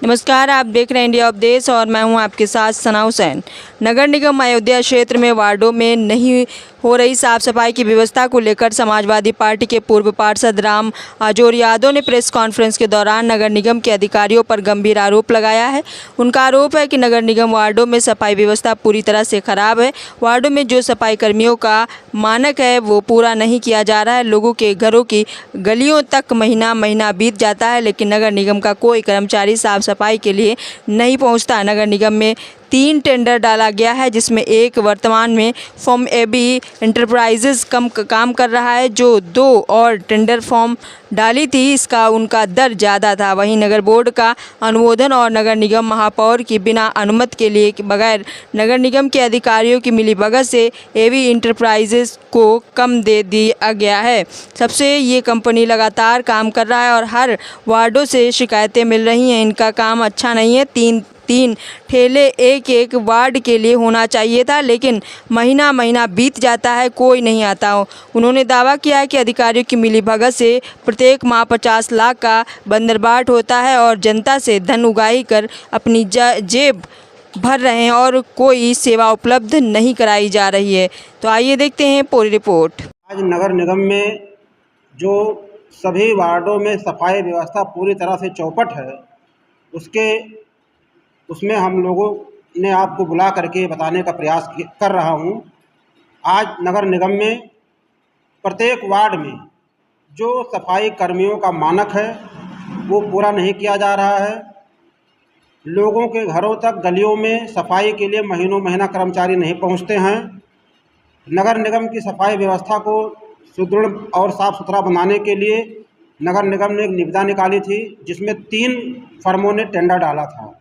नमस्कार, आप देख रहे हैं इंडिया अपडेट्स और मैं हूं आपके साथ सना हुसैन। नगर निगम अयोध्या क्षेत्र में वार्डों में नहीं हो रही साफ सफाई की व्यवस्था को लेकर समाजवादी पार्टी के पूर्व पार्षद राम आजोर यादव ने प्रेस कॉन्फ्रेंस के दौरान नगर निगम के अधिकारियों पर गंभीर आरोप लगाया है। उनका आरोप है कि नगर निगम वार्डों में सफाई व्यवस्था पूरी तरह से खराब है। वार्डों में जो सफाई कर्मियों का मानक है वो पूरा नहीं किया जा रहा है। लोगों के घरों की गलियों तक महीना महीना बीत जाता है, लेकिन नगर निगम का कोई कर्मचारी साफ सफाई के लिए नहीं पहुंचता। नगर निगम में 3 टेंडर डाला गया है, जिसमें एक वर्तमान में फॉर्म एबी इंटरप्राइजेज काम कर रहा है, जो 2 और टेंडर फॉर्म डाली थी। इसका उनका दर ज़्यादा था। वहीं नगर बोर्ड का अनुमोदन और नगर निगम महापौर की बिना अनुमति के लिए बगैर नगर निगम के अधिकारियों की मिलीभगत से एबी इंटरप्राइजेज को कम दे दिया गया है। सबसे ये कंपनी लगातार काम कर रहा है और हर वार्डों से शिकायतें मिल रही हैं। इनका काम अच्छा नहीं है। तीन ठेले एक वार्ड के लिए होना चाहिए था, लेकिन महीना महीना बीत जाता है, कोई नहीं आता हो। उन्होंने दावा किया है कि अधिकारियों की मिलीभगत से प्रत्येक माह 50 लाख का बंदरबाट होता है और जनता से धन उगाही कर अपनी जेब भर रहे हैं और कोई सेवा उपलब्ध नहीं कराई जा रही है। तो आइए देखते हैं पूरी रिपोर्ट। आज नगर निगम में जो सभी वार्डों में सफाई व्यवस्था पूरी तरह से चौपट है, उसमें हम लोगों ने आपको बुला करके बताने का प्रयास कर रहा हूं। आज नगर निगम में प्रत्येक वार्ड में जो सफाई कर्मियों का मानक है वो पूरा नहीं किया जा रहा है। लोगों के घरों तक गलियों में सफाई के लिए महीनों महीना कर्मचारी नहीं पहुंचते हैं। नगर निगम की सफाई व्यवस्था को सुदृढ़ और साफ सुथरा बनाने के लिए नगर निगम ने एक निविदा निकाली थी, जिसमें 3 फर्मों ने टेंडर डाला था।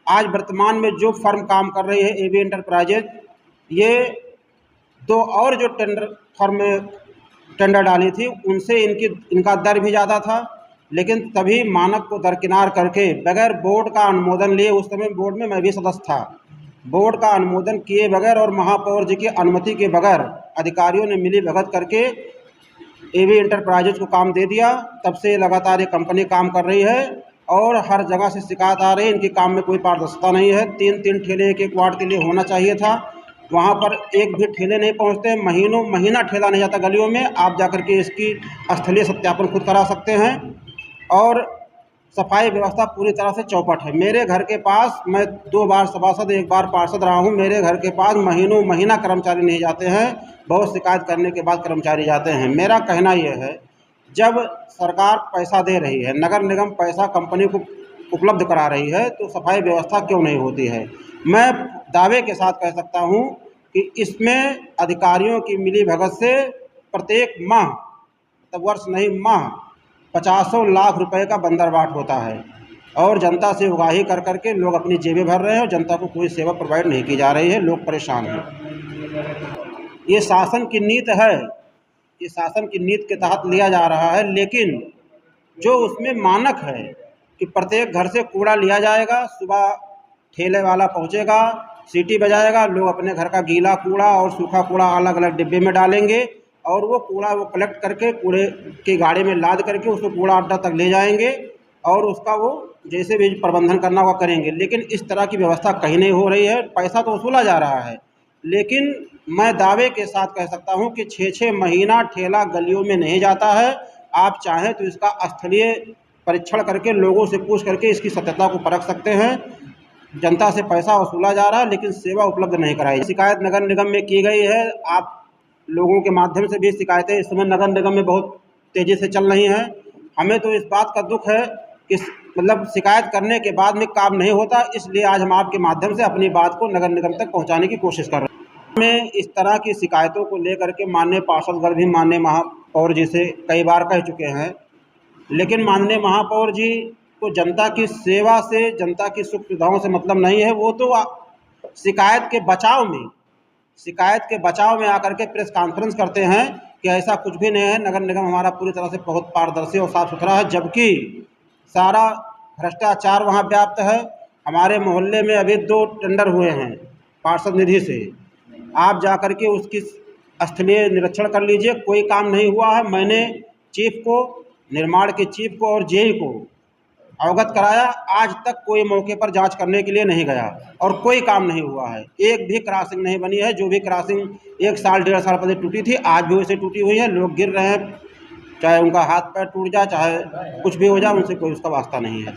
आज वर्तमान में जो फर्म काम कर रही है एबी इंटरप्राइजेज, ये 2 और जो टेंडर डाली थी उनसे इनका दर भी ज़्यादा था, लेकिन तभी मानक को दरकिनार करके बगैर बोर्ड का अनुमोदन लिए, उस समय बोर्ड में मैं भी सदस्य था, बोर्ड का अनुमोदन किए बगैर और महापौर जी की अनुमति के बगैर अधिकारियों ने मिलीभगत करके एबी इंटरप्राइजेज को काम दे दिया। तब से लगातार ये कंपनी काम कर रही है और हर जगह से शिकायत आ रही है, इनके काम में कोई पारदर्शिता नहीं है। 3 ठेले एक वार्ड के लिए होना चाहिए था, वहाँ पर एक भी ठेले नहीं पहुँचते। महीनों महीना ठेला नहीं जाता गलियों में। आप जाकर के इसकी स्थलीय सत्यापन खुद करा सकते हैं। और सफाई व्यवस्था पूरी तरह से चौपट है। मेरे घर के पास, मैं 2 बार सभासद 1 बार पार्षद रहा हूँ, मेरे घर के पास महीनों महीना कर्मचारी नहीं जाते हैं। बहुत शिकायत करने के बाद कर्मचारी जाते हैं। मेरा कहना यह है, जब सरकार पैसा दे रही है, नगर निगम पैसा कंपनी को उपलब्ध करा रही है, तो सफाई व्यवस्था क्यों नहीं होती है। मैं दावे के साथ कह सकता हूं कि इसमें अधिकारियों की मिलीभगत से प्रत्येक माह, तब वर्ष नहीं माह, 50 लाख रुपए का बंदरबाट होता है और जनता से उगाही कर करके लोग अपनी जेबें भर रहे हैं और जनता को कोई सेवा प्रोवाइड नहीं की जा रही है। लोग परेशान हैं। ये शासन की नीति है, ये शासन की नीति के तहत लिया जा रहा है, लेकिन जो उसमें मानक है कि प्रत्येक घर से कूड़ा लिया जाएगा, सुबह ठेले वाला पहुंचेगा, सीटी बजाएगा, लोग अपने घर का गीला कूड़ा और सूखा कूड़ा अलग अलग डिब्बे में डालेंगे और वो कूड़ा वो कलेक्ट करके कूड़े की गाड़ी में लाद करके उसको कूड़ा अड्डा तक ले जाएंगे और उसका वो जैसे भी प्रबंधन करना होगा करेंगे। लेकिन इस तरह की व्यवस्था कहीं नहीं हो रही है। पैसा तो वसूला जा रहा है, लेकिन मैं दावे के साथ कह सकता हूं कि 6-6 महीना ठेला गलियों में नहीं जाता है। आप चाहें तो इसका स्थलीय परीक्षण करके लोगों से पूछ करके इसकी सत्यता को परख सकते हैं। जनता से पैसा वसूला जा रहा है, लेकिन सेवा उपलब्ध नहीं कराई। शिकायत नगर निगम में की गई है। आप लोगों के माध्यम से भी शिकायतें इस समय नगर निगम में बहुत तेज़ी से चल रही हैं। हमें तो इस बात का दुख है कि मतलब शिकायत करने के बाद में काम नहीं होता, इसलिए आज हम आपके माध्यम से अपनी बात को नगर निगम तक पहुँचाने की कोशिश कर रहे हैं। में इस तरह की शिकायतों को लेकर के माननीय पार्षदगण भी माननीय महापौर जी से कई बार कह चुके हैं, लेकिन माननीय महापौर जी को जनता की सेवा से, जनता की सुख सुविधाओं से मतलब नहीं है। वो तो शिकायत के बचाव में आकर के प्रेस कॉन्फ्रेंस करते हैं कि ऐसा कुछ भी नहीं है, नगर निगम हमारा पूरी तरह से बहुत पारदर्शी और साफ सुथरा है, जबकि सारा भ्रष्टाचार वहाँ व्याप्त है। हमारे मोहल्ले में अभी 2 टेंडर हुए हैं पार्षद निधि से। आप जाकर के उसकी स्थलीय निरीक्षण कर लीजिए, कोई काम नहीं हुआ है। मैंने चीफ को, निर्माण के चीफ को और जेई को अवगत कराया। आज तक कोई मौके पर जांच करने के लिए नहीं गया और कोई काम नहीं हुआ है। एक भी क्रॉसिंग नहीं बनी है। जो भी क्रॉसिंग 1 साल 1.5 साल पहले टूटी थी, आज भी वैसे टूटी हुई है। लोग गिर रहे हैं, चाहे उनका हाथ पैर टूट जाए, चाहे कुछ भी हो जाए, उनसे कोई उसका वास्ता नहीं है।